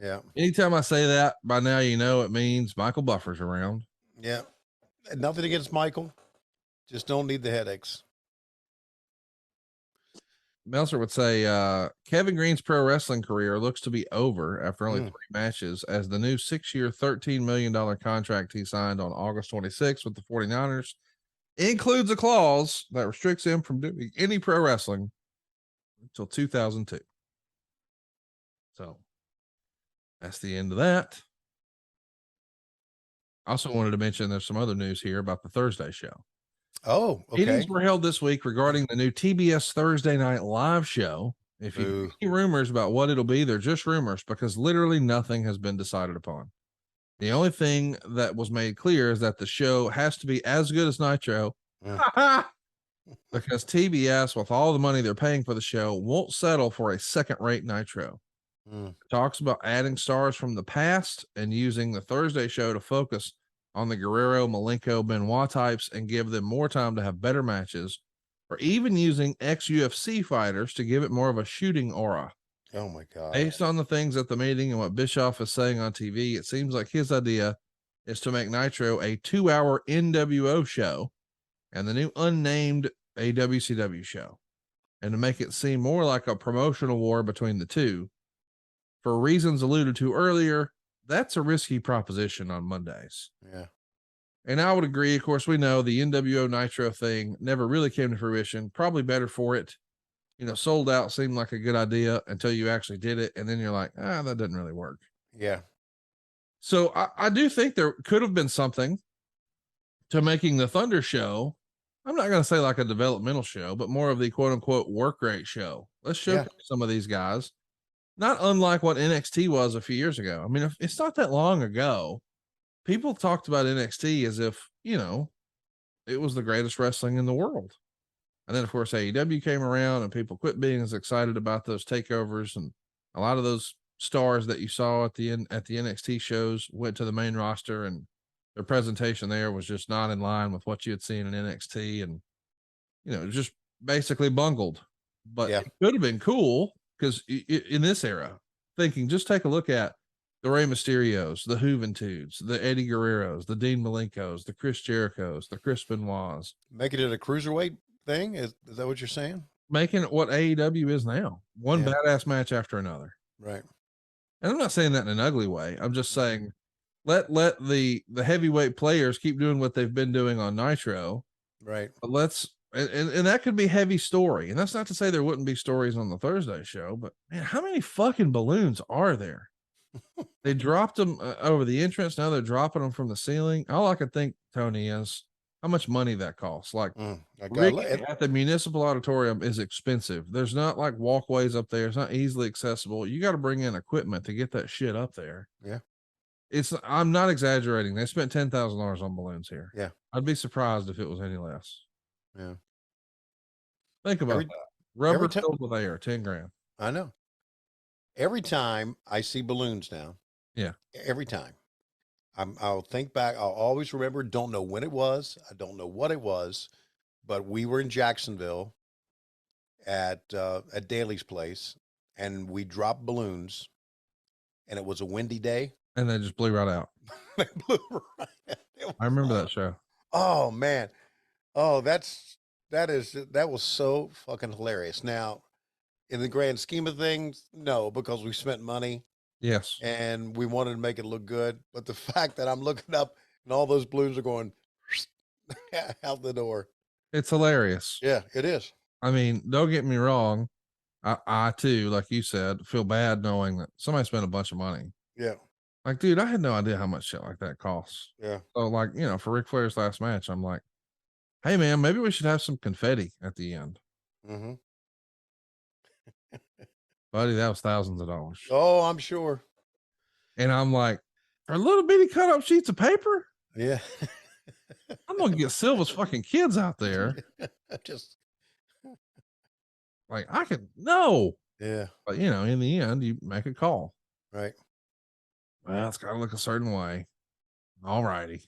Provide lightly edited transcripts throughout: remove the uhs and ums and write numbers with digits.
Yeah. Anytime I say that, by now you know it means Michael Buffer's around. Yeah. Nothing against Michael. Just don't need the headaches. Meltzer would say Kevin Green's pro wrestling career looks to be over after only 3 matches, as the new 6-year, $13 million contract he signed on August 26th with the 49ers includes a clause that restricts him from doing any pro wrestling until 2002. So that's the end of that. I also wanted to mention there's some other news here about the Thursday show. Oh, okay. Meetings were held this week regarding the new TBS Thursday Night Live show. If you hear any rumors about what it'll be, they're just rumors because literally nothing has been decided upon. The only thing that was made clear is that the show has to be as good as Nitro because TBS, with all the money they're paying for the show, won't settle for a second-rate Nitro. Talks about adding stars from the past and using the Thursday show to focus on the Guerrero, Malenko, Benoit types and give them more time to have better matches, or even using ex-UFC fighters to give it more of a shooting aura. Oh my God. Based on the things at the meeting and what Bischoff is saying on TV, it seems like his idea is to make Nitro a 2-hour NWO show and the new unnamed AWCW show, and to make it seem more like a promotional war between the two. For reasons alluded to earlier, that's a risky proposition on Mondays. Yeah. And I would agree. Of course, we know the NWO Nitro thing never really came to fruition. Probably better for it. You know, sold out seemed like a good idea until you actually did it. And then you're like, that doesn't really work. Yeah. So I do think there could have been something to making the Thunder show. I'm not going to say like a developmental show, but more of the quote unquote work rate show. Let's showcase some of these guys. Not unlike what NXT was a few years ago. I mean, it's not that long ago. People talked about NXT as if, you know, it was the greatest wrestling in the world. And then, of course, AEW came around and people quit being as excited about those takeovers. And a lot of those stars that you saw at the NXT shows went to the main roster, and their presentation there was just not in line with what you had seen in NXT. And, you know, just basically bungled. But it could have been cool. Because in this era, just take a look at the Rey Mysterios, the Juventudes, the Eddie Guerreros, the Dean Malenkos, the Chris Jerichos, the Chris Benoits. Making it a cruiserweight thing? Is that what you're saying? Making it what AEW is now. One badass match after another. Right. And I'm not saying that in an ugly way. I'm just saying let the heavyweight players keep doing what they've been doing on Nitro. Right. But let's and that could be heavy story. And that's not to say there wouldn't be stories on the Thursday show, but man, how many fucking balloons are there? They dropped them over the entrance. Now they're dropping them from the ceiling. All I could think, Tony, is how much money that costs. Like at the municipal auditorium is expensive. There's not like walkways up there. It's not easily accessible. You got to bring in equipment to get that shit up there. Yeah. I'm not exaggerating. They spent $10,000 on balloons here. Yeah. I'd be surprised if it was any less. Yeah. Think about that. Rubber filled with air, 10 grand. I know. Every time I see balloons now. Yeah. Every time. I'll think back. I'll always remember. Don't know when it was. I don't know what it was, but we were in Jacksonville at Daly's place, and we dropped balloons, and it was a windy day. And they just blew right out. They blew right out. I remember that show. Oh man. Oh, that was so fucking hilarious. Now, in the grand scheme of things, no, because we spent money. Yes. And we wanted to make it look good. But the fact that I'm looking up and all those balloons are going out the door. It's hilarious. Yeah, it is. I mean, don't get me wrong. I too, like you said, feel bad knowing that somebody spent a bunch of money. Yeah. Like, dude, I had no idea how much shit like that costs. Yeah. So, like, you know, for Ric Flair's last match, I'm like, hey, man, maybe we should have some confetti at the end. Mm-hmm. Buddy, that was thousands of dollars. Oh, I'm sure. And I'm like, are little bitty cut up sheets of paper? Yeah. I'm going to get Silva's fucking kids out there. Just like, I could, no. Yeah. But, you know, in the end, you make a call. Right. Well, it's got to look a certain way. All righty.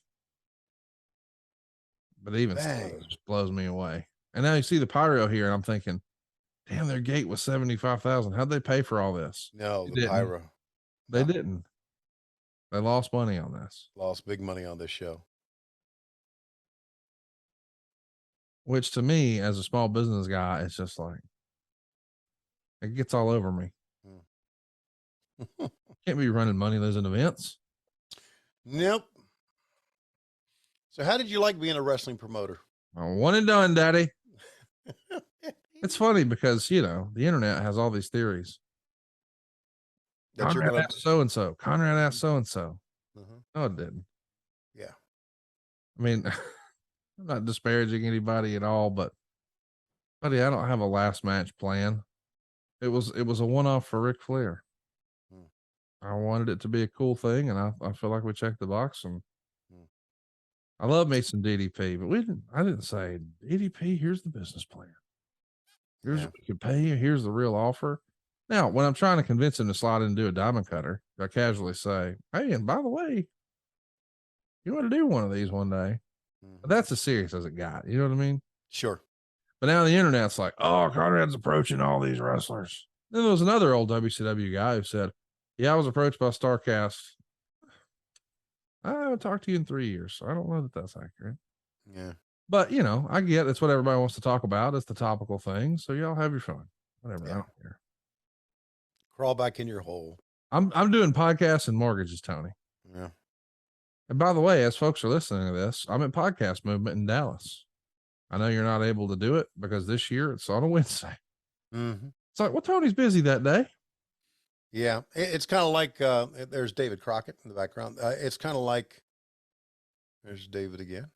But even still, it just blows me away. And now you see the pyro here, and I'm thinking, damn, their gate was $75,000. How'd they pay for all this? No, the pyro. They No. didn't. They lost money on this. Lost big money on this show. Which to me, as a small business guy, it's just like, it gets all over me. Can't be running money losing events. Nope. So how did you like being a wrestling promoter? One and done, daddy. It's funny because, you know, the internet has all these theories. That you're Conrad gonna asked so-and-so. Conrad asked so-and-so. Mhm. No, it didn't. Yeah. I mean, I'm not disparaging anybody at all, but buddy, I don't have a last match plan. It was a one-off for Ric Flair. Hmm. I wanted it to be a cool thing, and I feel like we checked the box. And Hmm. I love Mason DDP, but I didn't say DDP, here's the business plan. Here's Yeah. what we could pay you. Here's the real offer. Now, when I'm trying to convince him to slide in and do a diamond cutter, I casually say, hey, and by the way, you want to do one of these one day. But that's as serious as it got. You know what I mean? Sure. But now the internet's like, oh, Conrad's approaching all these wrestlers. Then there was another old WCW guy who said, yeah, I was approached by Starrcast. I haven't talked to you in 3 years, so I don't know that that's accurate. Yeah. But, you know, I get it's what everybody wants to talk about. It's the topical thing. So y'all have your fun. Whatever. Yeah. I don't care. Crawl back in your hole. I'm doing podcasts and mortgages, Tony. Yeah. And by the way, as folks are listening to this, I'm at Podcast Movement in Dallas. I know you're not able to do it because this year it's on a Wednesday. Mm-hmm. It's like, well, Tony's busy that day. Yeah. It's kind of like there's David Crockett in the background. It's kind of like there's David again.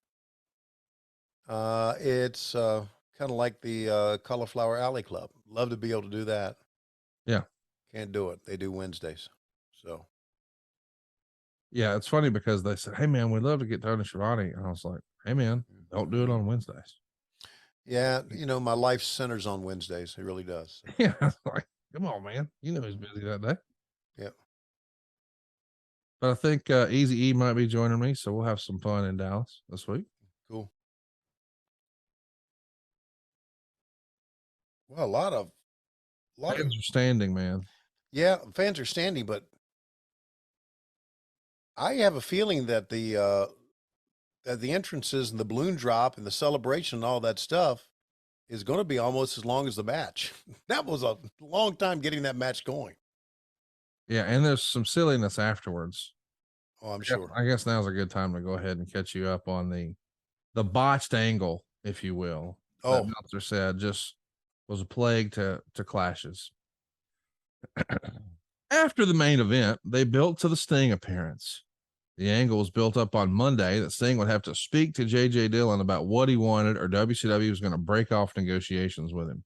It's kind of like the Cauliflower Alley Club. Love to be able to do that. Yeah. Can't do it. They do Wednesdays. So Yeah, it's funny because they said, hey, man, we'd love to get Tony Schiavone. And I was like, hey, man, don't do it on Wednesdays. Yeah. You know, my life centers on Wednesdays. It really does. So. Yeah. I was like, come on, man. You know he's busy that day. Yeah. But I think Easy E might be joining me. So we'll have some fun in Dallas this week. Cool. Well, a lot of Fans are standing, man. yeah, fans are standing, but I have a feeling that the entrances and the balloon drop and the celebration and all that stuff is going to be almost as long as the match. That was a long time getting that match going. Yeah, and there's some silliness afterwards. Oh, I'm sure. I guess now's a good time to go ahead and catch you up on the botched angle, if you will. Oh, That Meltzer said just was a plague to clashes. After the main event, they built to the Sting appearance. The angle was built up on Monday that Sting would have to speak to J.J. Dillon about what he wanted, or WCW was going to break off negotiations with him.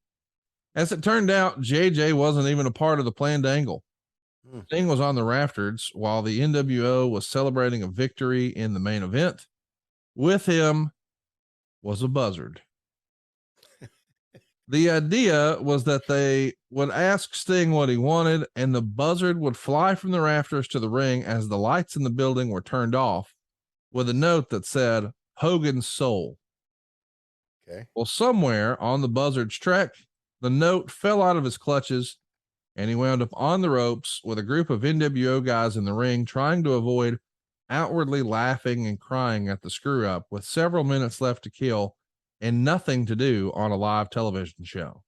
As it turned out, J.J. wasn't even a part of the planned angle. Sting was on the rafters while the NWO was celebrating a victory in the main event. With him was a buzzard. The idea was that they would ask Sting what he wanted, and the buzzard would fly from the rafters to the ring as the lights in the building were turned off, with a note that said Hogan's soul. okay. Well, somewhere on the buzzard's trek, the note fell out of his clutches, and he wound up on the ropes with a group of NWO guys in the ring trying to avoid outwardly laughing and crying at the screw up, with several minutes left to kill and nothing to do on a live television show.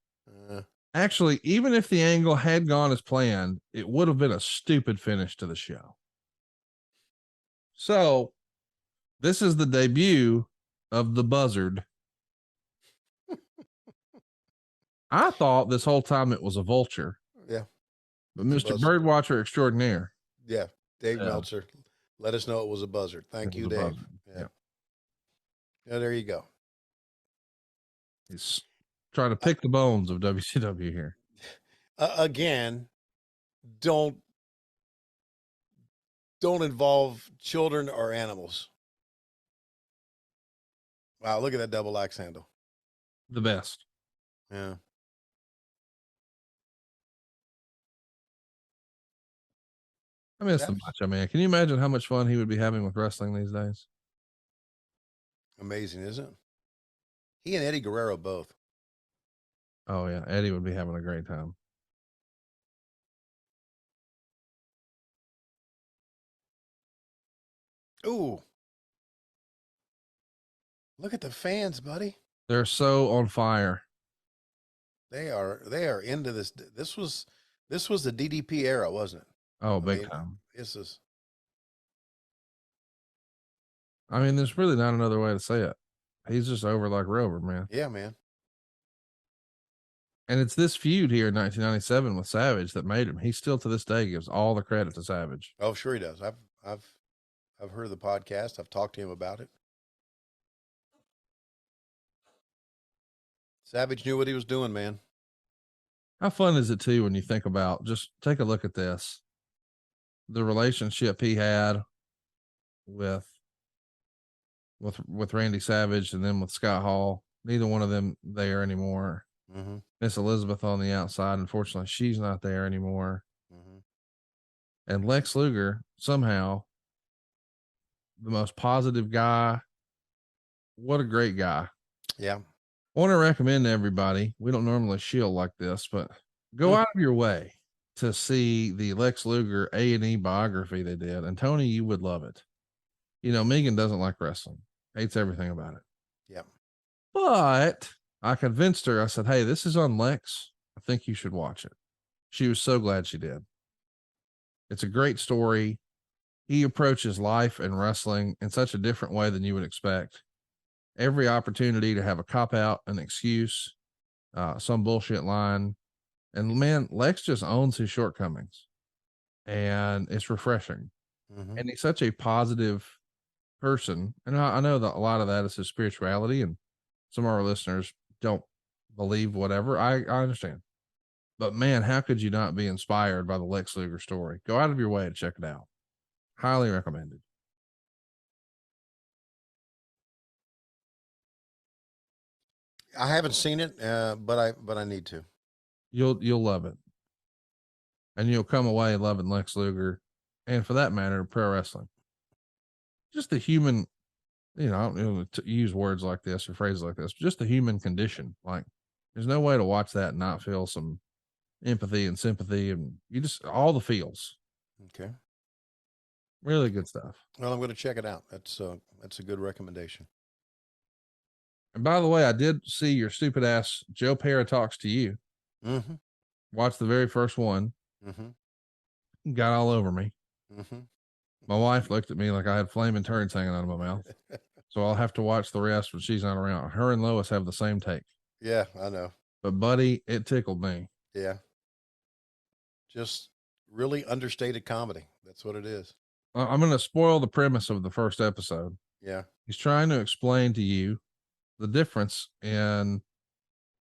Actually, even if the angle had gone as planned, it would have been a stupid finish to the show. So, this is the debut of the buzzard. I thought this whole time it was a vulture. Yeah. But Mr. Birdwatcher extraordinaire. Yeah. Dave Meltzer. Let us know it was a buzzard. Thank you, Dave. Yeah. Yeah. There you go. He's trying to pick the bones of WCW here. Again, don't involve children or animals. Wow, look at that double axe handle. The best. Yeah. I miss the Macho Man. Can you imagine how much fun he would be having with wrestling these days? Amazing, isn't it? He and Eddie Guerrero both. Oh, yeah. Eddie would be having a great time. Ooh, look at the fans, buddy. They're so on fire. They are into this. This was the DDP era, wasn't it? Oh, I big mean, time. this is I mean, there's really not another way to say it. He's just over like Rover, man. yeah, man. And it's this feud here in 1997 with Savage that made him. He still to this day gives all the credit to Savage. Oh, sure he does. I've heard of the podcast. I've talked to him about it. Savage knew what he was doing, man. How fun is it too when you think about, just take a look at this, the relationship he had with Randy Savage and then with Scott Hall. Neither one of them there anymore. Mm-hmm. Miss Elizabeth on the outside. Unfortunately, she's not there anymore. Mm-hmm. And Lex Luger, somehow, the most positive guy. What a great guy. Yeah. I want to recommend to everybody, we don't normally shield like this, but go out of your way to see the Lex Luger A&E biography they did. And Tony, you would love it. You know, Megan doesn't like wrestling, hates everything about it. Yeah. But I convinced her, I said, hey, this is on Lex. I think you should watch it. She was so glad she did. It's a great story. He approaches life and wrestling in such a different way than you would expect. Every opportunity to have a cop out, an excuse, some bullshit line. And man, Lex just owns his shortcomings and it's refreshing. Mm-hmm. And he's such a positive person. And I know that a lot of that is his spirituality, and some of our listeners don't believe whatever. I understand. But man, how could you not be inspired by the Lex Luger story? Go out of your way to check it out. Highly recommended. I haven't seen it, but I need to. You'll love it. And you'll come away loving Lex Luger, and for that matter, pro wrestling. Just the human, you know, I don't know to use words like this or phrases like this, just the human condition. Like, there's no way to watch that and not feel some empathy and sympathy, and you just all the feels. Okay. Really good stuff. Well, I'm going to check it out. That's a good recommendation. And by the way, I did see your stupid ass Joe Pera Talks to You. Mm-hmm. Watched the very first one. Mm-hmm. Got all over me. Mm-hmm. My wife looked at me like I had flaming turds hanging out of my mouth. So I'll have to watch the rest when she's not around. Her and Lois have the same take. Yeah, I know. But buddy, it tickled me. Yeah. Just really understated comedy. That's what it is. I'm going to spoil the premise of the first episode. Yeah. He's trying to explain to you the difference in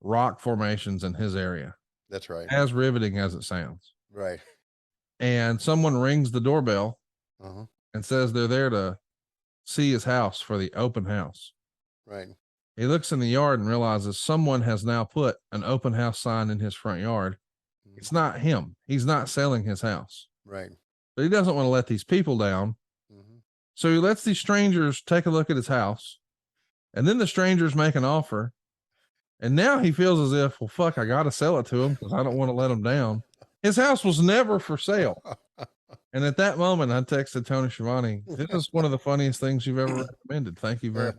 rock formations in his area. That's right. As riveting as it sounds. Right. And someone rings the doorbell Uh-huh. and says they're there to see his house for the open house. Right. He looks in the yard and realizes someone has now put an open house sign in his front yard. Mm-hmm. It's not him. He's not selling his house. Right. But he doesn't want to let these people down. Mm-hmm. So he lets these strangers take a look at his house. And then the strangers make an offer. And now he feels as if, well, fuck, I got to sell it to him because I don't want to let him down. His house was never for sale. And at that moment, I texted Tony Schiavone, this is one of the funniest things you've ever recommended. Thank you very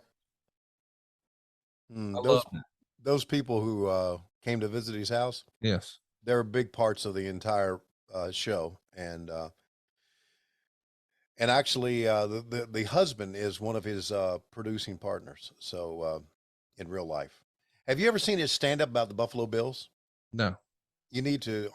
much. Those people who came to visit his house, Yes. they're big parts of the entire show. And actually, the husband is one of his producing partners. So in real life. Have you ever seen his stand-up about the Buffalo Bills? No. You need to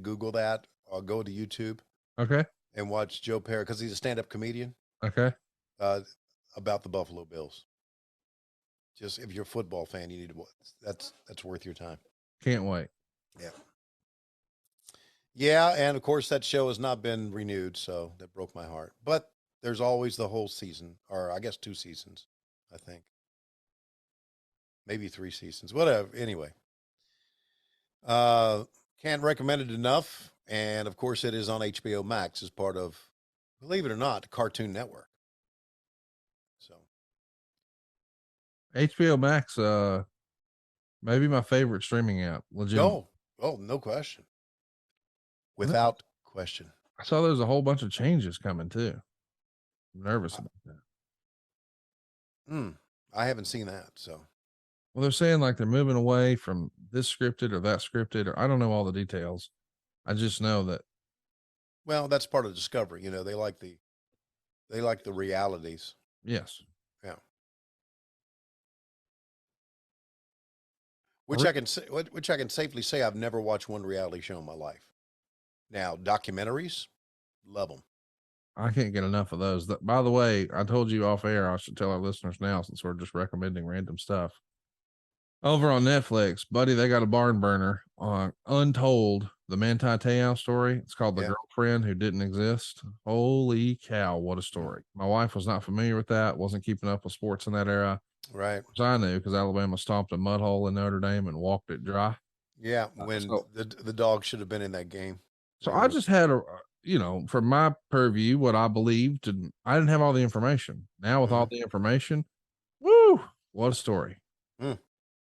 Google that or go to YouTube. Okay. And watch Joe Pera because he's a stand-up comedian. Okay. About the Buffalo Bills. Just if you're a football fan, you need to. That's worth your time. Can't wait. Yeah. Yeah, and of course that show has not been renewed, so that broke my heart. But there's always the whole season, or I guess 2 seasons, I think. Maybe 3 seasons, whatever. Anyway, can't recommend it enough. And of course, it is on HBO Max as part of, believe it or not, Cartoon Network. So HBO Max, maybe my favorite streaming app. Legit. oh, no question. Without question. I saw there's a whole bunch of changes coming too. nervous about that. I haven't seen that. So, well, they're saying like they're moving away from this scripted or that scripted, or I don't know all the details. I just know that. well, that's part of Discovery. You know, they like the realities. Yes. Yeah. Which I can say, which I can safely say I've never watched one reality show in my life. Now, documentaries, love them. I can't get enough of those. By the way, I told you off air, I should tell our listeners now since we're just recommending random stuff. Over on Netflix, buddy, they got a barn burner on Untold, the Manti Te'o story. It's called The Girlfriend Who Didn't Exist. Holy cow, what a story. My wife was not familiar with that, wasn't keeping up with sports in that era. Right. Which I knew because Alabama stomped a mud hole in Notre Dame and walked it dry. Yeah, when the dog should have been in that game. So I just had from my purview, what I believed, and I didn't have all the information. Now with all the information, woo, what a story.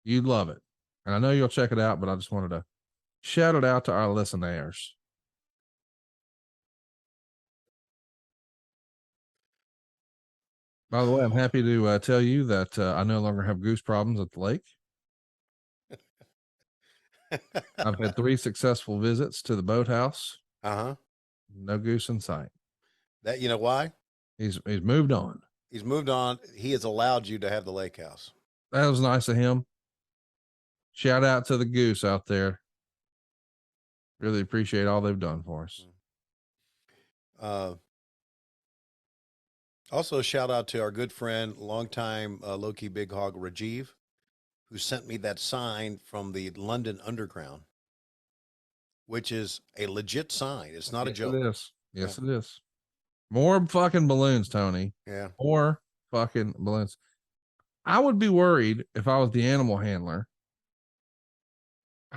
You'd love it. And I know you'll check it out, but I just wanted to shout it out to our listeners. By the way, I'm happy to tell you that I no longer have goose problems at the lake. I've had 3 successful visits to the boathouse. No goose in sight. That, you know why? He's moved on. He's moved on. He has allowed you to have the lake house. That was nice of him. Shout out to the goose out there. Really appreciate all they've done for us. Also, shout out to our good friend, longtime low-key big hog Rajiv, who sent me that sign from the London Underground, which is a legit sign. It's not a joke. It is. Yes, it is. More fucking balloons, Tony. Yeah. More fucking balloons. I would be worried if I was the animal handler.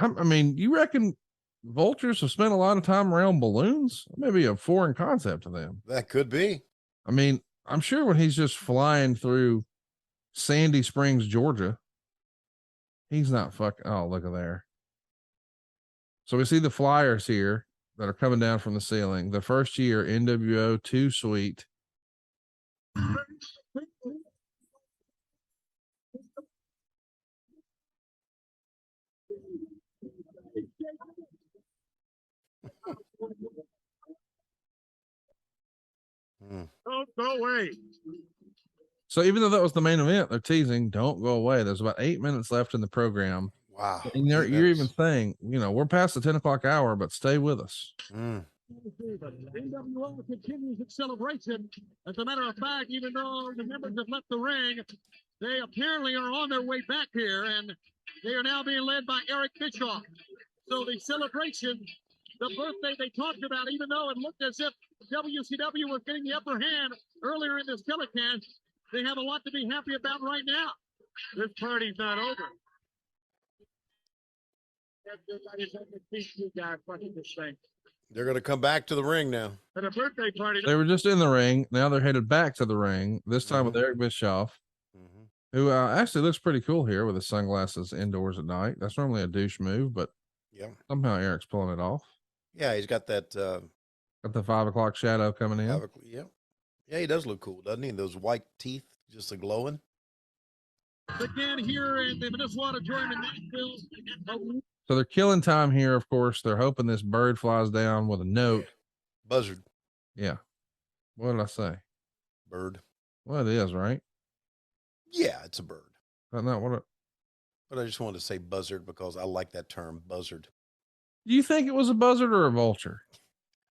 I mean, you reckon vultures have spent a lot of time around balloons? Maybe a foreign concept to them. That could be. I mean, I'm sure when he's just flying through Sandy Springs, Georgia, he's not fucking. Oh, look at there. So we see the flyers here that are coming down from the ceiling. The first year, NWO 2 Suite. Don't go away. So even though that was the main event, they're teasing, don't go away. There's about 8 minutes left in the program. Wow. And you're even saying, we're past the 10 o'clock hour, but stay with us. NWO continues its celebration. As a matter of fact, even though the members have left the ring, they apparently are on their way back here, and they are now being led by Eric Bischoff. So the celebration, the birthday they talked about, even though it looked as if WCW was getting the upper hand earlier in this telecast, they have a lot to be happy about right now. This party's not over. They're going to come back to the ring now. At a birthday party. They were just in the ring. Now they're headed back to the ring, this time with Eric Bischoff, who actually looks pretty cool here with his sunglasses indoors at night. That's normally a douche move, but somehow Eric's pulling it off. Yeah, he's got that. Got the 5 o'clock shadow coming in. Yeah, he does look cool, doesn't he? Those white teeth just glowing. Again here in the Municipal Auditorium in Nashville. So they're killing time here, of course. They're hoping this bird flies down with a note. Buzzard. Yeah. What did I say? Bird. Well, it is, right? Yeah, it's a bird. Not what but I just wanted to say buzzard because I like that term, buzzard. Do you think it was a buzzard or a vulture?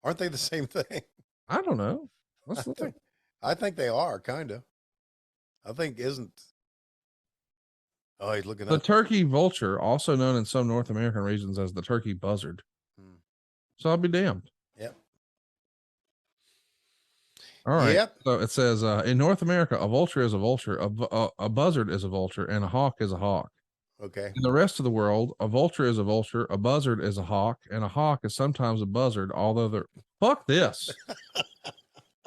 Aren't they the same thing? I don't know. Let's look. I think they are, kind of. I think isn't. Oh, he's looking the up. Turkey vulture, also known in some North American regions as the turkey buzzard. So I'll be damned. Yep. All right. Yep. So it says in North America, a vulture is a vulture, a buzzard is a vulture, and a hawk is a hawk. Okay. In the rest of the world, a vulture is a vulture, a buzzard is a hawk, and a hawk is sometimes a buzzard, although they're fuck this.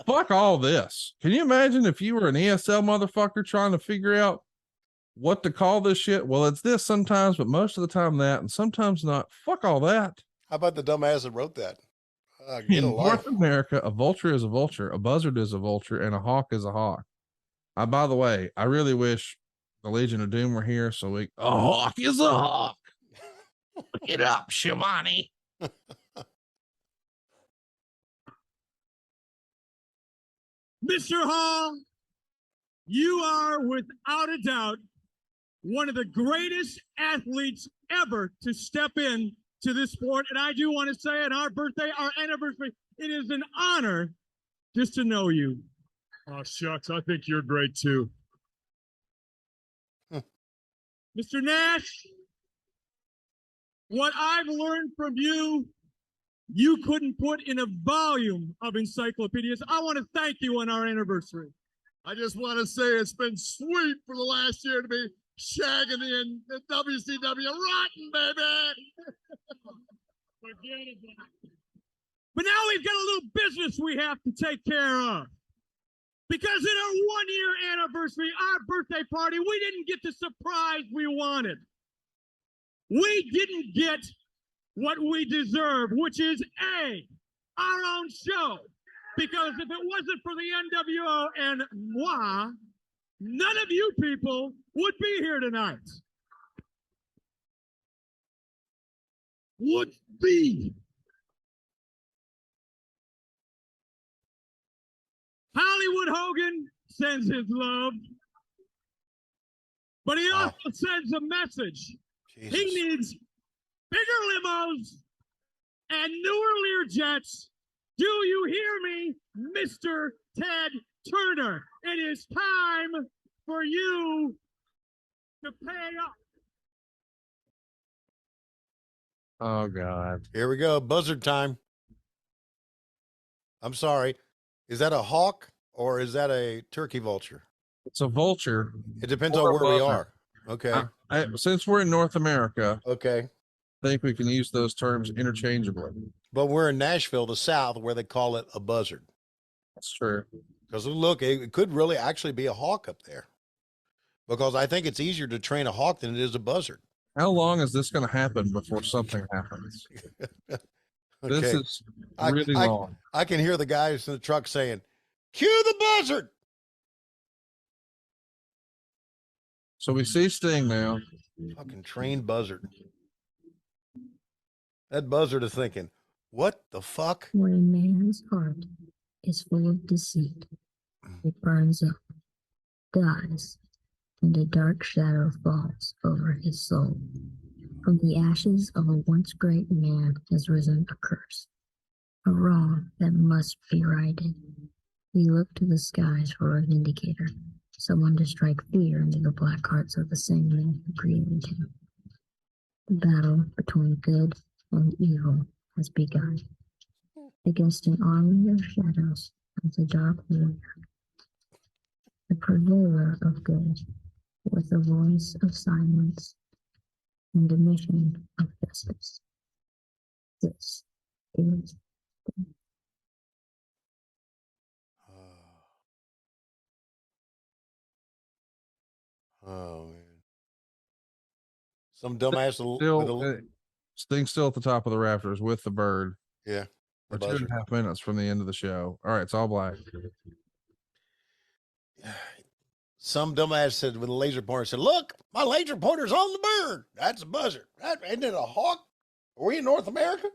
Fuck all this. Can you imagine if you were an ESL motherfucker trying to figure out what to call this shit? Well, it's this sometimes, but most of the time that, and sometimes not. Fuck all that. How about the dumbass that wrote that? Get a In life. North America, a vulture is a vulture, a buzzard is a vulture, and a hawk is a hawk. By the way, I really wish the Legion of Doom were here so a hawk is a hawk. Look it up, Schiavone. Mr. Hall, you are without a doubt one of the greatest athletes ever to step in to this sport. And I do want to say on our birthday, our anniversary, it is an honor just to know you. Oh, shucks. I think you're great too. Mr. Nash, what I've learned from you, you couldn't put in a volume of encyclopedias. I want to thank you on our anniversary. I just want to say it's been sweet for the last year to be shagging in the WCW rotten, baby. But now we've got a little business we have to take care of. Because in our 1-year anniversary, our birthday party, we didn't get the surprise we wanted. We didn't get what we deserve, which is our own show. Because if it wasn't for the NWO and moi, none of you people would be here tonight. Would be. Hollywood Hogan sends his love, but he also sends a message. Jesus. He needs bigger limos and newer Learjets. Do you hear me, Mr. Ted Turner? It is time for you to pay up. Oh, God. Here we go. Buzzard time. I'm sorry. Is that a hawk or is that a turkey vulture? It's a vulture. It depends Or on a where we buzzard. are. Okay. Since we're in North America, Okay. I think we can use those terms interchangeably. But we're in Nashville, the South, where they call it a buzzard. That's true. Because look, it could really actually be a hawk up there. Because I think it's easier to train a hawk than it is a buzzard. How long is this going to happen before something happens? Okay. This is really long. I can hear the guys in the truck saying, cue the buzzard. So we see Sting now. Fucking trained buzzard. That buzzard is thinking, what the fuck? When a man's heart is full of deceit, it burns up, dies, and a dark shadow falls over his soul. From the ashes of a once great man has risen a curse, a wrong that must be righted. We look to the skies for a vindicator, someone to strike fear into the black hearts of the same man who created him. The battle between good and evil has begun. Against an army of shadows comes a dark warrior, the purveyor of good, with a voice of silence and a mission of justice. This is Oh, man. Some dumbass Sting's still at the top of the rafters with the bird. yeah. We're 2.5 minutes from the end of the show. All right, it's all black. Some dumbass said with a laser pointer, said, look, my laser pointer's on the bird. That's a buzzard. Isn't it a hawk? Are we in North America?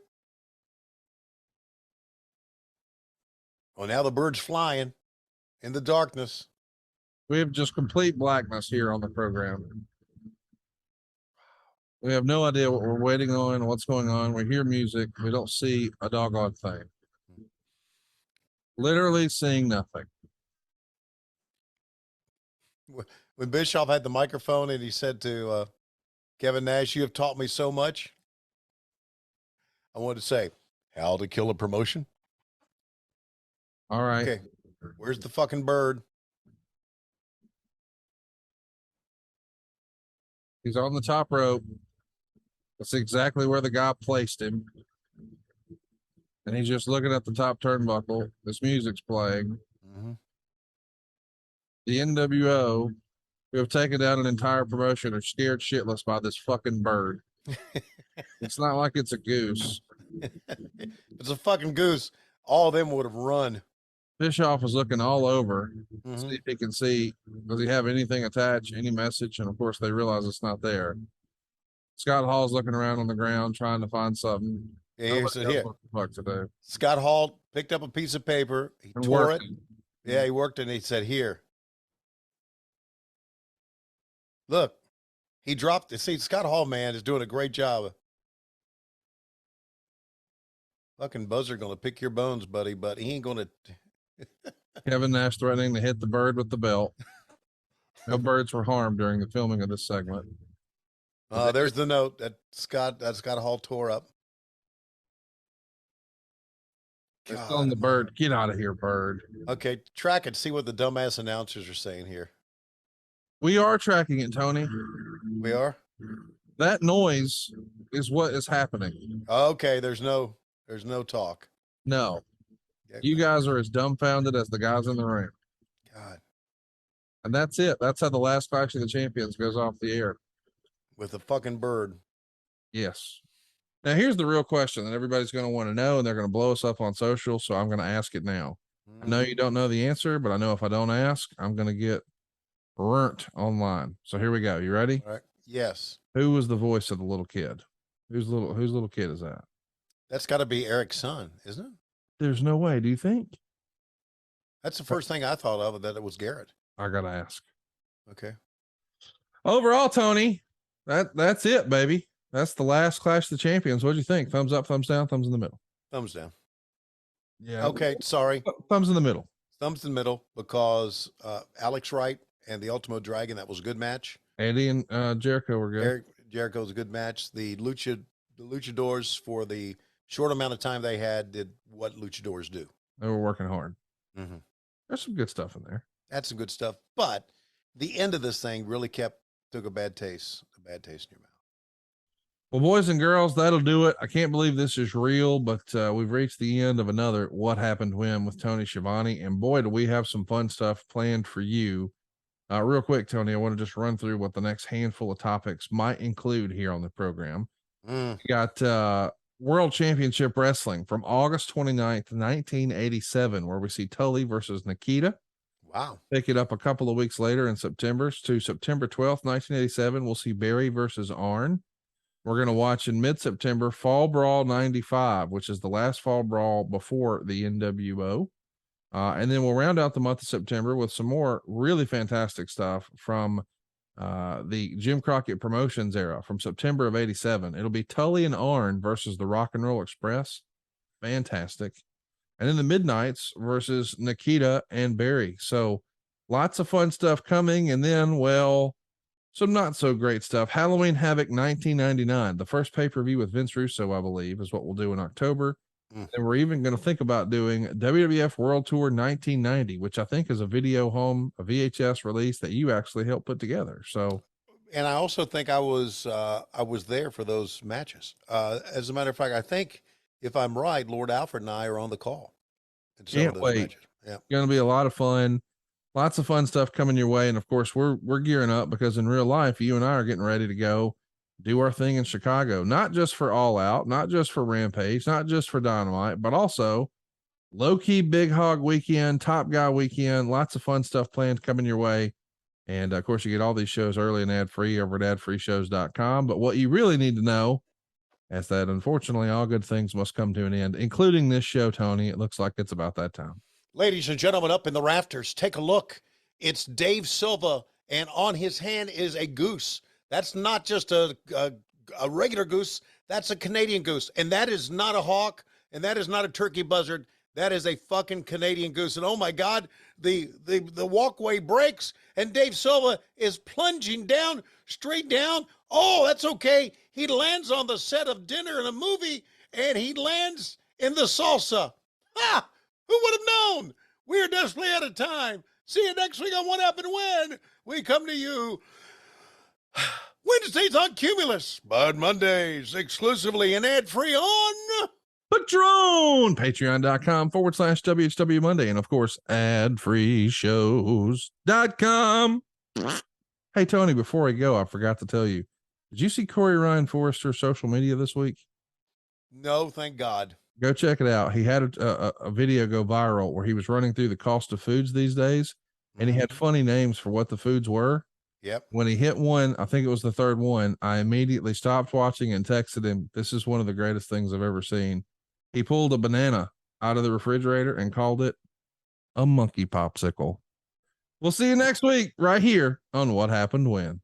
Well, now the bird's flying in the darkness. We have just complete blackness here on the program. We have no idea what we're waiting on, what's going on. We hear music. We don't see a doggone thing. Literally seeing nothing. When Bischoff had the microphone and he said to Kevin Nash, you have taught me so much. I wanted to say, how to kill a promotion. All right. Okay. Where's the fucking bird? He's on the top rope. That's exactly where the guy placed him. And he's just looking at the top turnbuckle. This music's playing. Mm-hmm. The NWO, who have taken down an entire promotion, are scared shitless by this fucking bird. It's not like it's a goose. It's a fucking goose. All of them would have run. Bischoff is looking all over, Mhm. see if he can see, does he have anything attached, any message? And of course, they realize it's not there. Scott Hall's looking around on the ground trying to find something. Yeah, Nobody here's knows here. what the fuck to do. Scott Hall picked up a piece of paper. He And tore worked it. Yeah, he worked it and he said, here. Look, he dropped it. See, Scott Hall, man, is doing a great job. Fucking buzzer going to pick your bones, buddy, but he ain't going to. Kevin Nash threatening to hit the bird with the belt. No birds were harmed during the filming of this segment. There's the note that Scott Hall tore up. They're telling the bird, get out of here, bird. Okay, track it. See what the dumbass announcers are saying here. We are tracking it, Tony. We are? That noise is what is happening. Okay, there's no talk. No, Yeah, you guys are as dumbfounded as the guys in the ring. God, And that's it. That's how the last Clash of the Champions goes off the air. with a fucking bird. Yes. Now, here's the real question that everybody's going to want to know, and they're going to blow us up on social. So I'm going to ask it now. I know you don't know the answer, but I know if I don't ask, I'm going to get burnt online. So here we go. You ready? All right. Yes. Who was the voice of the little kid? Whose little kid is that? That's got to be Eric's son, isn't it? There's no way. Do you think? That's the first thing I thought of, that it was Garrett. I got to ask. Okay. Overall, Tony, that's it, baby. That's the last Clash of the Champions. What'd you think? Thumbs up, thumbs down, thumbs in the middle. Thumbs down. Yeah. Okay, sorry. Thumbs in the middle. Thumbs in the middle because Alex Wright and the Ultimo Dragon, that was a good match. Andy and Jericho were good. Jericho's a good match. The luchadors, for the short amount of time they had, did what luchadors do. They were working hard. Mm-hmm. There's some good stuff in there. That's some good stuff. But the end of this thing really took a bad taste in your mouth. Well, boys and girls, that'll do it. I can't believe this is real, but we've reached the end of another What Happened When with Tony Schiavone. And boy, do we have some fun stuff planned for you. Real quick, Tony, I want to just run through what the next handful of topics might include here on the program. We got World Championship Wrestling from August 29th, 1987, where we see Tully versus Nikita. Wow. Pick it up a couple of weeks later in September to September 12th, 1987. We'll see Barry versus Arn. We're going to watch in mid-September Fall Brawl 95, which is the last Fall Brawl before the NWO. And then we'll round out the month of September with some more really fantastic stuff from the Jim Crockett Promotions era from September of 87. It'll be Tully and Arn versus the Rock and Roll Express. Fantastic. And then the Midnights versus Nikita and Barry. So lots of fun stuff coming. And then, well, some not so great stuff. Halloween Havoc 1999, the first pay-per-view with Vince Russo, I believe, is what we'll do in October. And we're even going to think about doing WWF World Tour 1990, which I think is a video home, a VHS release that you actually helped put together. So, and I also think I was there for those matches. As a matter of fact, I think if I'm right, Lord Alfred and I are on the call. Can't wait. Matches. Yeah, going to be a lot of fun. Lots of fun stuff coming your way. And of course, we're gearing up because in real life, you and I are getting ready to go do our thing in Chicago, not just for All Out, not just for Rampage, not just for Dynamite, but also low key Big Hog weekend, Top Guy weekend, lots of fun stuff planned coming your way. And of course, you get all these shows early and ad free over at adfreeshows.com. But what you really need to know is that unfortunately, all good things must come to an end, including this show, Tony. It looks like it's about that time. Ladies and gentlemen, up in the rafters, take a look. It's Dave Silva, and on his hand is a goose. That's not just a regular goose. That's a Canadian goose. And that is not a hawk, and that is not a turkey buzzard. That is a fucking Canadian goose. And oh my God, the walkway breaks, and Dave Silva is plunging down, straight down. Oh, that's okay. He lands on the set of dinner in a movie, and he lands in the salsa. Ha! Who would have known? We're desperately out of time. See you next week on What Happened When. We come to you Wednesdays on Cumulus, but Mondays exclusively and ad-free on Patreon, patreon.com/WHW Monday. And of course, adfreeshows.com. Hey, Tony, before I go, I forgot to tell you, did you see Corey Ryan Forrester's social media this week? No, thank God. Go check it out. He had a video go viral where he was running through the cost of foods these days, and he had funny names for what the foods were. Yep. When he hit one, I think it was the third one, I immediately stopped watching and texted him, "This is one of the greatest things I've ever seen." He pulled a banana out of the refrigerator and called it a monkey popsicle. We'll see you next week right here on What Happened When.